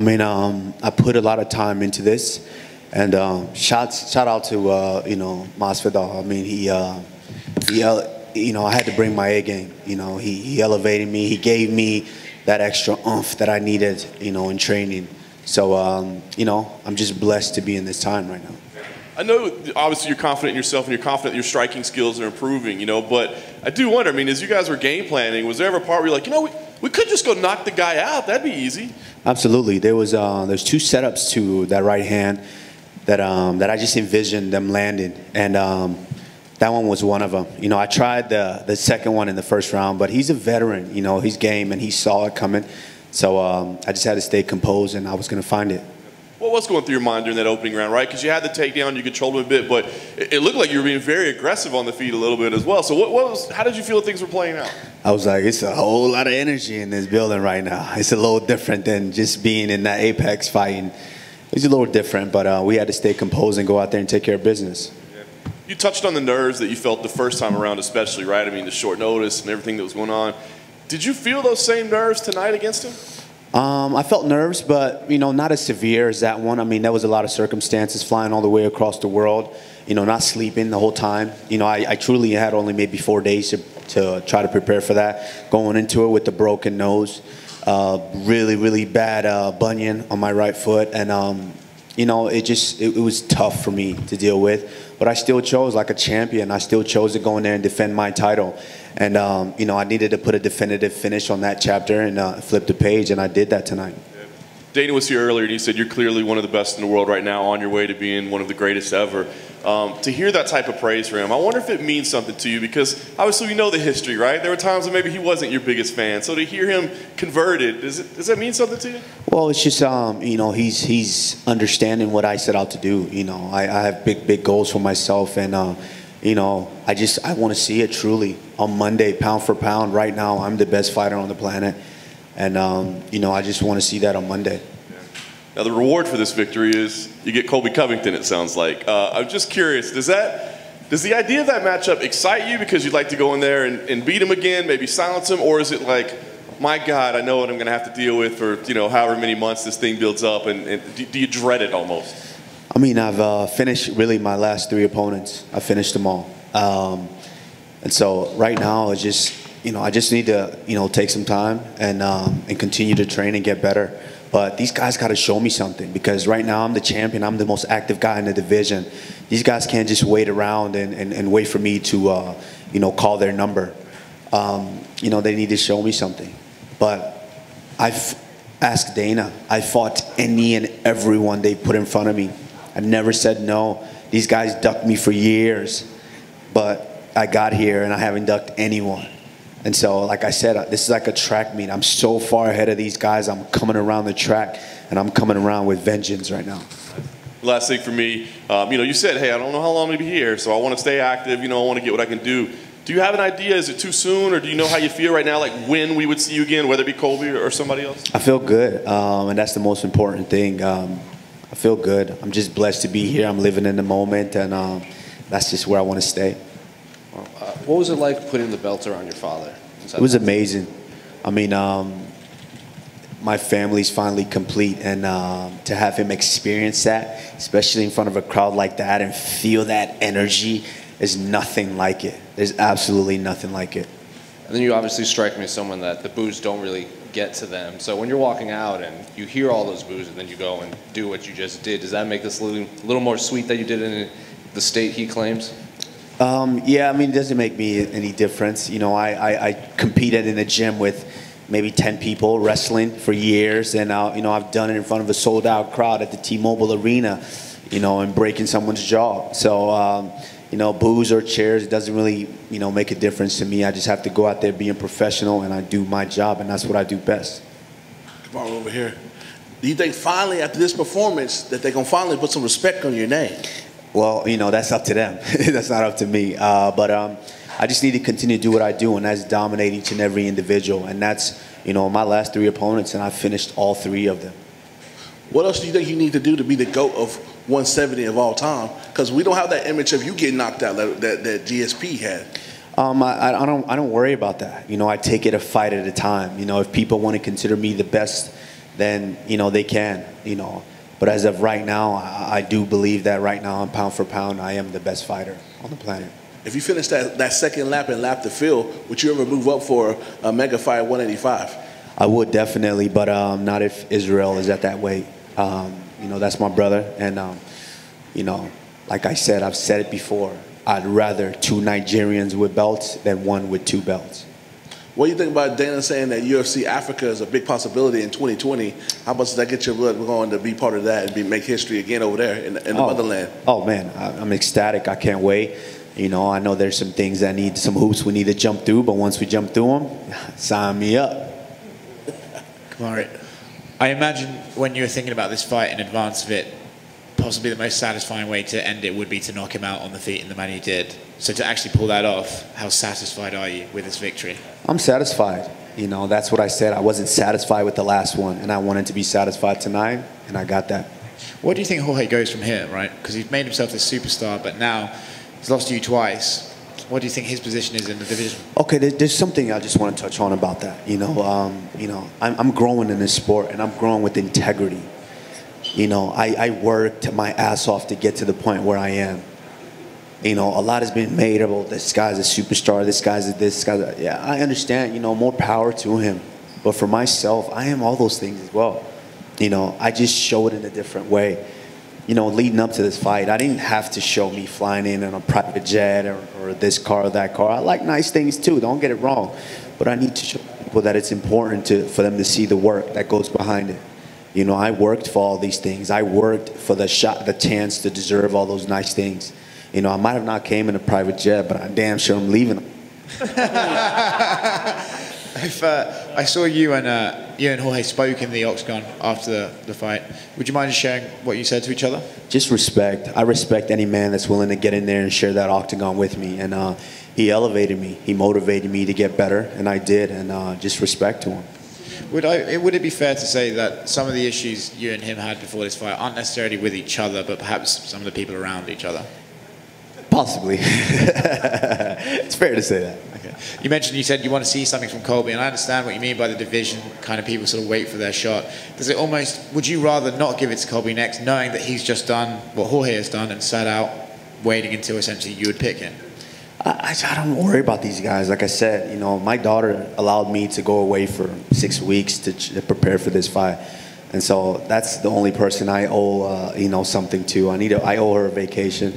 I put a lot of time into this, and shout out to Masvidal. I mean, I had to bring my A game. He elevated me. He gave me that extra oomph that I needed, in training. So, I'm just blessed to be in this time right now. I know, obviously, you're confident in yourself and you're confident that your striking skills are improving, but I do wonder, as you guys were game planning, was there ever a part where you're like, we could just go knock the guy out. That'd be easy. Absolutely. There's two setups to that right hand that I just envisioned them landing, and that one was one of them. I tried the second one in the first round, but he's a veteran. He's game, and he saw it coming. So I just had to stay composed, and I was going to find it. What was going through your mind during that opening round, right? Because you had the takedown, you controlled him a bit, but it looked like you were being very aggressive on the feet a little bit as well. So how did you feel things were playing out? I was like, it's a whole lot of energy in this building right now. It's a little different than just being in that Apex fighting. It's a little different, but we had to stay composed and go out there and take care of business. Yeah. You touched on the nerves that you felt the first time around especially, right? The short notice and everything that was going on. Did you feel those same nerves tonight against him? I felt nerves, but, not as severe as that one. There was a lot of circumstances, flying all the way across the world, not sleeping the whole time. I truly had only maybe 4 days to try to prepare for that. Going into it with the broken nose, really, really bad bunion on my right foot. And, it was tough for me to deal with. But I still chose, like a champion, I still chose to go in there and defend my title. And, I needed to put a definitive finish on that chapter and flip the page, and I did that tonight. Yeah. Dana was here earlier, and he said you're clearly one of the best in the world right now, on your way to being one of the greatest ever. To hear that type of praise from him, I wonder if it means something to you, because obviously we know the history, right? There were times when maybe he wasn't your biggest fan. So to hear him converted, does that mean something to you? Well, it's just, he's understanding what I set out to do. I have big goals for myself, and, I want to see it truly on Monday, pound for pound. Right now, I'm the best fighter on the planet, and, I just want to see that on Monday. Now, the reward for this victory is you get Colby Covington, it sounds like. I'm just curious, does the idea of that matchup excite you because you'd like to go in there and beat him again, maybe silence him, or is it like, my God, I know what I'm going to have to deal with for, however many months this thing builds up, and do you dread it almost? I've finished really my last 3 opponents. I finished them all. And so right now, it's just, I just need to, take some time and continue to train and get better. But these guys got to show me something, because right now I'm the champion. I'm the most active guy in the division. These guys can't just wait around and wait for me to, call their number. They need to show me something. But I've asked Dana. I fought any and everyone they put in front of me. I never said no. These guys ducked me for years. But I got here and I haven't ducked anyone. And so, like I said, this is like a track meet. I'm so far ahead of these guys. I'm coming around the track, and I'm coming around with vengeance right now. Last thing for me, you said, hey, I don't know how long I'm going to be here, so I want to stay active. I want to get what I can do. Do you have an idea? Is it too soon, or do you know how you feel right now, like when we would see you again, whether it be Colby or somebody else? I feel good, and that's the most important thing. I feel good. I'm just blessed to be here. I'm living in the moment, and that's just where I want to stay. What was it like putting the belt around your father? It was amazing. My family's finally complete, and to have him experience that, especially in front of a crowd like that, and feel that energy, is nothing like it. There's absolutely nothing like it. And then you obviously strike me as someone that the boos don't really get to them. So when you're walking out and you hear all those boos and then you go and do what you just did, does that make this a little more sweet that you did in the state he claims? Yeah, it doesn't make me any difference. I competed in a gym with maybe 10 people wrestling for years, and I've done it in front of a sold-out crowd at the T-Mobile Arena, and breaking someone's jaw. So, boos or chairs, it doesn't really, make a difference to me. I just have to go out there being professional, and I do my job, and that's what I do best. Kamaru over here. Do you think finally, after this performance, that they're going to finally put some respect on your name? Well, that's up to them. That's not up to me. But I just need to continue to do what I do, and that's dominate each and every individual. And that's, my last 3 opponents, and I finished all 3 of them. What else do you think you need to do to be the GOAT of 170 of all time? Because we don't have that image of you getting knocked out that GSP had. I don't worry about that. I take it a fight at a time. If people want to consider me the best then, you know, they can, you know. But as of right now, I do believe that right now, pound for pound, I am the best fighter on the planet. If you finish that second lap and lap the field, would you ever move up for a mega fight at 185? I would definitely, but not if Israel is at that weight. You know, that's my brother. And, you know, like I said, I've said it before, I'd rather 2 Nigerians with belts than 1 with 2 belts. What do you think about Dana saying that UFC Africa is a big possibility in 2020? How much does that get your blood going to be part of that and make history again over there in the motherland? Oh, man, I'm ecstatic. I can't wait. You know, I know there's some things that need, some hoops we need to jump through, but once we jump through them, sign me up. Kamaru, I imagine when you were thinking about this fight in advance of it, possibly the most satisfying way to end it would be to knock him out on the feet in the manner you did. So to actually pull that off, how satisfied are you with this victory? I'm satisfied. You know, that's what I said. I wasn't satisfied with the last one, and I wanted to be satisfied tonight, and I got that. What do you think Jorge goes from here, right? Because he's made himself this superstar, but now he's lost to you twice. What do you think his position is in the division? Okay, there's something I just want to touch on about that. You know, I'm growing in this sport, and I'm growing with integrity. You know, I worked my ass off to get to the point where I am. You know, a lot has been made about this guy's a superstar, this guy's yeah, I understand, you know, more power to him. But for myself, I am all those things as well. You know, I just show it in a different way. You know, leading up to this fight, I didn't have to show me flying in on a private jet or this car or that car. I like nice things too, don't get it wrong. But I need to show people that it's important for them to see the work that goes behind it. You know, I worked for all these things. I worked for the chance to deserve all those nice things. You know, I might have not came in a private jet, but I'm damn sure I'm leaving them. If I saw you and Jorge spoke in the octagon after the fight, would you mind just sharing what you said to each other? Just respect. I respect any man that's willing to get in there and share that octagon with me. And he elevated me. He motivated me to get better, and I did. And just respect to him. Would it be fair to say that some of the issues you and him had before this fight aren't necessarily with each other, but perhaps some of the people around each other? Possibly. It's fair to say that. Okay. You said you want to see something from Colby, and I understand what you mean by the division, kind of people sort of wait for their shot. Would you rather not give it to Colby next, knowing that he's just done what Jorge has done and sat out, waiting until essentially you would pick him? I don't worry about these guys. Like I said, you know, my daughter allowed me to go away for 6 weeks to prepare for this fight. And so that's the only person I owe, you know, something to. I owe her a vacation,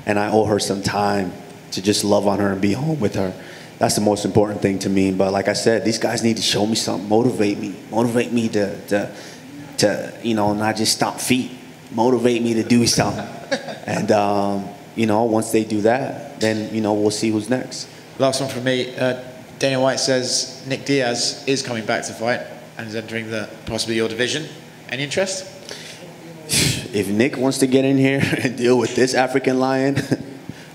and I owe her some time to just love on her and be home with her. That's the most important thing to me. But like I said, these guys need to show me something, motivate me to you know, not just stomp feet, motivate me to do something. And you know, once they do that, then, you know, we'll see who's next. Last one from me. Dana White says Nick Diaz is coming back to fight and is entering possibly your division. Any interest? If Nick wants to get in here and deal with this African lion,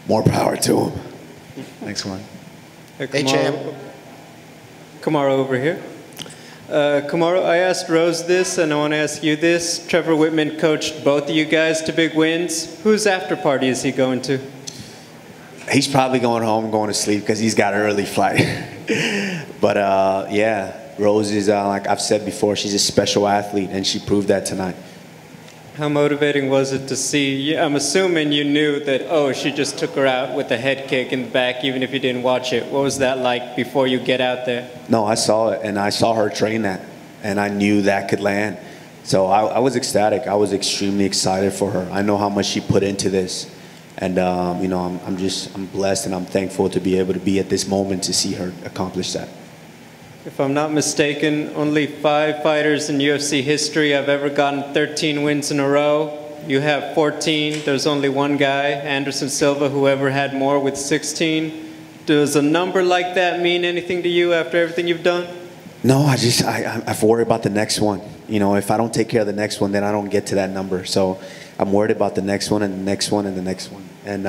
more power to him. Thanks, Juan. Kamaru over here. Kamaru, I asked Rose this, and I want to ask you this. Trevor Whitman coached both of you guys to big wins. Whose after party is he going to? He's probably going home, going to sleep, because he's got an early flight. But yeah, Rose is, like I've said before, she's a special athlete, and she proved that tonight. How motivating was it to see? I'm assuming you knew that, oh, she just took her out with a head kick in the back, even if you didn't watch it. What was that like before you get out there? No, I saw it, and I saw her train that, and I knew that could land. So I was ecstatic. I was extremely excited for her. I know how much she put into this. And, you know, I'm blessed, and I'm thankful to be able to be at this moment to see her accomplish that. If I'm not mistaken, only 5 fighters in UFC history have ever gotten 13 wins in a row. You have 14. There's only one guy, Anderson Silva, who ever had more with 16. Does a number like that mean anything to you after everything you've done? No, I worry about the next one. You know, if I don't take care of the next one, then I don't get to that number. So I'm worried about the next one and the next one and the next one. And,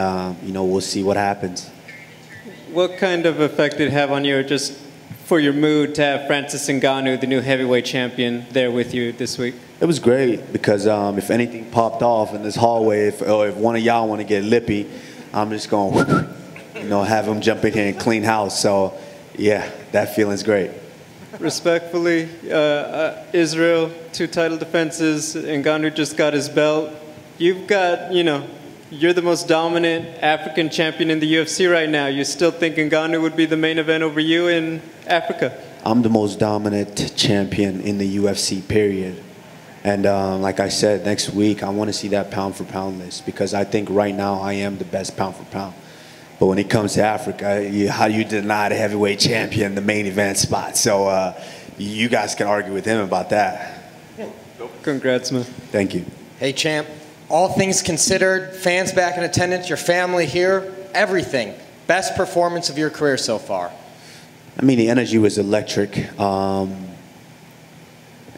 you know, we'll see what happens. What kind of effect did it have on you, just for your mood, to have Francis Ngannou, the new heavyweight champion, there with you this week? It was great, because if anything popped off in this hallway, if one of y'all want to get lippy, I'm just going to, you know, have him jump in here and clean house. So, yeah, that feeling's great. respectfully. Israel, 2 title defenses, and Ngannou just got his belt. You've got, you're the most dominant African champion in the UFC right now. You still think Ngannou would be the main event over you in Africa? I'm the most dominant champion in the UFC, period. And like I said, next week, I want to see that pound for pound list because I think right now I am the best pound for pound. But when it comes to Africa, how do you deny the heavyweight champion the main event spot? So you guys can argue with him about that. Congrats, man. Thank you. Hey, champ. All things considered, fans back in attendance, your family here, everything. Best performance of your career so far? I mean, the energy was electric.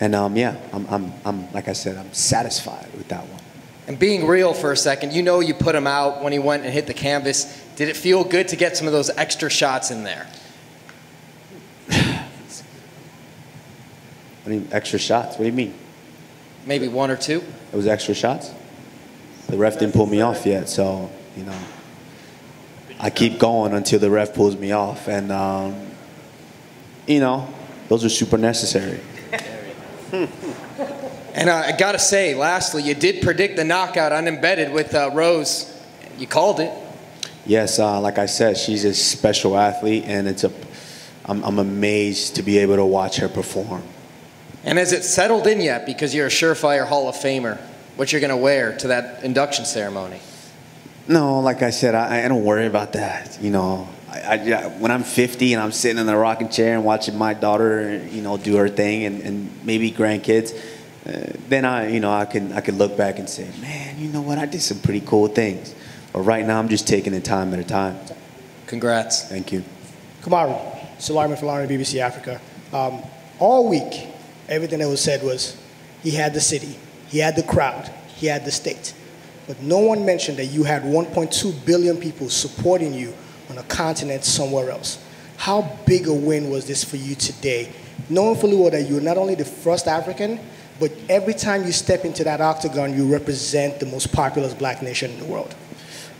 Yeah, I'm like I said, I'm satisfied with that one. And being real for a second, you put him out when he went and hit the canvas. Did it feel good to get some of those extra shots in there? What do you mean, extra shots? What do you mean? Maybe 1 or 2? It was extra shots? The ref didn't pull me off yet, so, I keep going until the ref pulls me off. And, those are super necessary. And I got to say, lastly, you did predict the knockout unembedded with Rose. You called it. Yes, like I said, she's a special athlete, and I'm amazed to be able to watch her perform. And has it settled in yet? Because you're a surefire Hall of Famer. What you're going to wear to that induction ceremony? No, like I said, I don't worry about that. When I'm 50 and I'm sitting in the rocking chair and watching my daughter, do her thing and maybe grandkids, then I can look back and say, man, you know what? I did some pretty cool things. But right now, I'm just taking it time at a time. Congrats. Thank you. Kamaru, Suleiman Falana, BBC Africa. All week, everything that was said was he had the city, he had the crowd, he had the state. But no one mentioned that you had 1.2 billion people supporting you on a continent somewhere else. How big a win was this for you today? Knowing fully well that you're not only the first African, but every time you step into that octagon, you represent the most populous black nation in the world.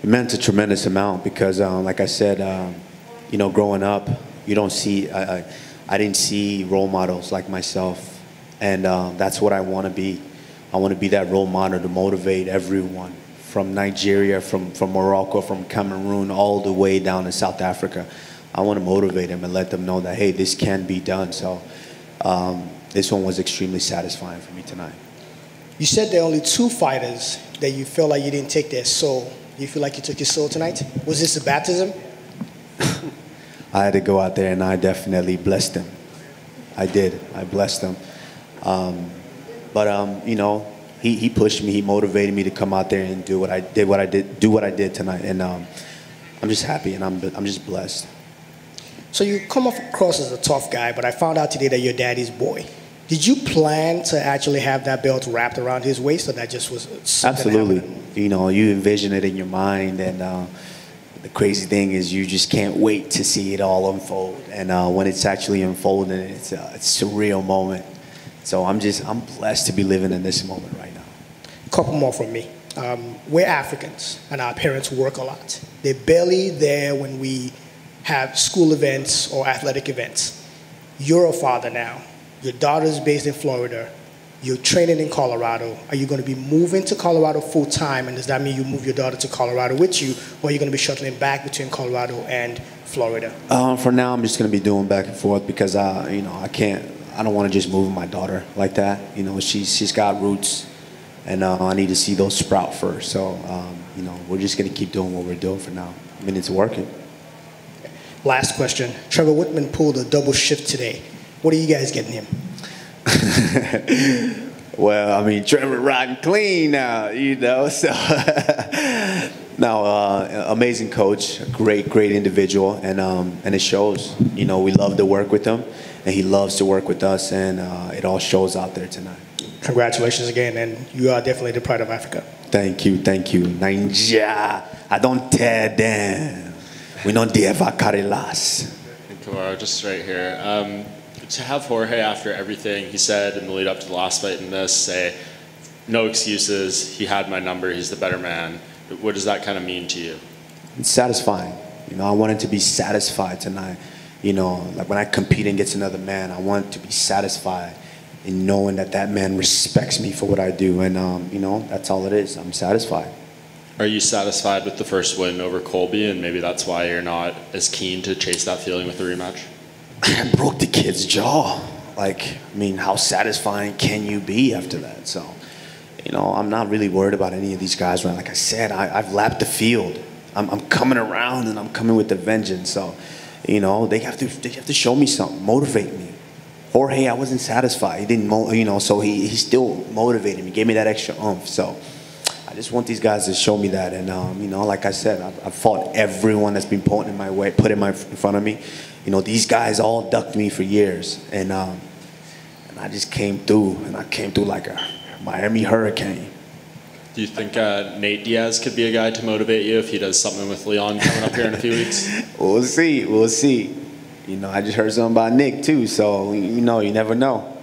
It meant a tremendous amount because, like I said, growing up, you don't see, I didn't see role models like myself. And that's what I want to be. I want to be that role model to motivate everyone from Nigeria, from Morocco, from Cameroon, all the way down to South Africa. I want to motivate them and let them know that, hey, this can be done. So this one was extremely satisfying for me tonight. You said there are only 2 fighters that you feel like you didn't take their soul. Do you feel like you took your soul tonight? Was this a baptism? I had to go out there and I definitely blessed them. I did. I blessed them. He pushed me. He motivated me to come out there and do what I did tonight. And I'm just happy and I'm just blessed. So you come across as a tough guy, but I found out today that you're daddy's boy. Did you plan to actually have that belt wrapped around his waist, or that just was something Absolutely. You envision it in your mind, and the crazy thing is you just can't wait to see it all unfold. And when it's actually unfolding, it's a surreal moment. So I'm blessed to be living in this moment right now. A couple more from me. We're Africans, and our parents work a lot. They're barely there when we have school events or athletic events. You're a father now. Your daughter's based in Florida. You're training in Colorado. Are you going to be moving to Colorado full time? And does that mean you move your daughter to Colorado with you, or are you going to be shuttling back between Colorado and Florida? For now, I'm just going to be doing back and forth because I don't want to just move my daughter like that. She's got roots, and I need to see those sprout first. So we're just going to keep doing what we're doing for now. I mean, it's working. Last question. Trevor Whitman pulled a double shift today. What are you guys getting him? Well, I mean, Trevor riding clean now, so. No, amazing coach, great individual, and it shows. We love to work with him, and he loves to work with us, and it all shows out there tonight. Congratulations again, and you are definitely the pride of Africa. Thank you. Naija, I don't tear them. We don't deva Karilas. Kamaru, just right here. To have Jorge, after everything he said in the lead up to the last fight and this, say, no excuses, he had my number, he's the better man. What does that kind of mean to you? It's satisfying. I wanted to be satisfied tonight. You know, like when I compete against another man, I want to be satisfied in knowing that that man respects me for what I do. And, you know, that's all it is. I'm satisfied. Are you satisfied with the first win over Colby, and maybe that's why you're not as keen to chase that feeling with the rematch? I broke the kid's jaw. Like, I mean, how satisfying can you be after that? So, you know, I'm not really worried about any of these guys. Like I said, I've lapped the field. I'm coming around, and I'm coming with a vengeance. So, you know, they have to show me something, motivate me. Jorge, I wasn't satisfied. He didn't, you know, so he still motivated me, gave me that extra oomph. So I just want these guys to show me that. And, you know, like I said, I've fought everyone that's been put in front of me. You know, these guys all ducked me for years. And I just came through, and I came through like a Miami hurricane. Do you think Nate Diaz could be a guy to motivate you if he does something with Leon coming up here in a few weeks? We'll see. We'll see. You know, I just heard something about Nick, too. So, you know, you never know.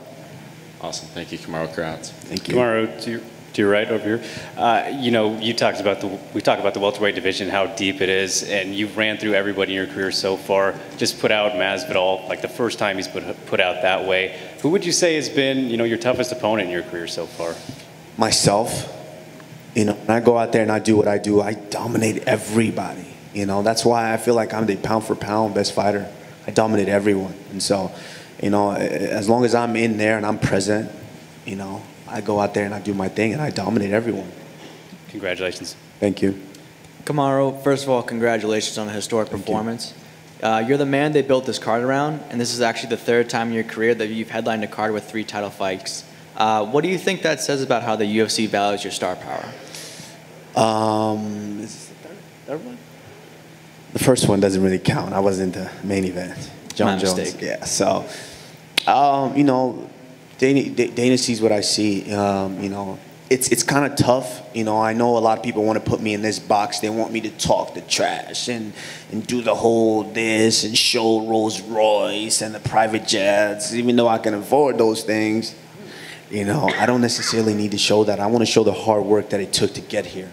Awesome. Thank you, Kamaru. Congrats. Thank you. Kamaru, to your right over here. You know, we talked about the welterweight division, how deep it is, and you've ran through everybody in your career so far. Just put out Masvidal, like the first time he's put out that way. Who would you say has been, you know, your toughest opponent in your career so far? Myself. You know, when I go out there and I do what I do, I dominate everybody. You know, that's why I feel like I'm the pound for pound best fighter. I dominate everyone. And so, you know, as long as I'm in there and I'm present, you know, I go out there and I do my thing and I dominate everyone. Congratulations. Thank you. Kamaru, first of all, congratulations on a historic performance. You're the man they built this card around, and this is actually the third time in your career that you've headlined a card with 3 title fights. What do you think that says about how the UFC values your star power? Is this the third one? The first one doesn't really count. I was in the main event. John Jones. Mistake. Yeah. So, you know, Dana sees what I see. You know, it's kind of tough. You know, I know a lot of people want to put me in this box. They want me to talk the trash and do the whole this and show Rolls Royce and the private jets, even though I can afford those things. You know, I don't necessarily need to show that. I want to show the hard work that it took to get here.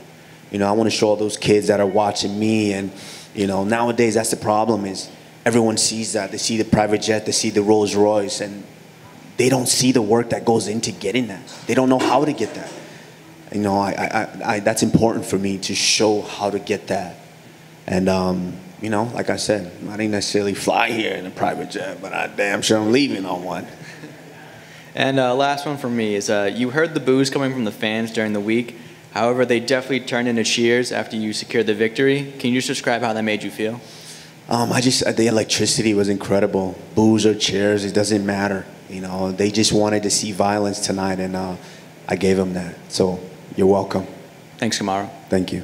You know, I want to show all those kids that are watching me. And, you know, nowadays that's the problem is everyone sees that. They see the private jet, they see the Rolls Royce, and they don't see the work that goes into getting that. They don't know how to get that. You know, that's important for me to show how to get that. And, you know, like I said, I didn't necessarily fly here in a private jet, but I damn sure I'm leaving on one. And last one from me is you heard the boos coming from the fans during the week. However, they definitely turned into cheers after you secured the victory. Can you just describe how that made you feel? The electricity was incredible. Boos or cheers, it doesn't matter. You know, they just wanted to see violence tonight, and I gave them that. So you're welcome. Thanks, Kamaru. Thank you.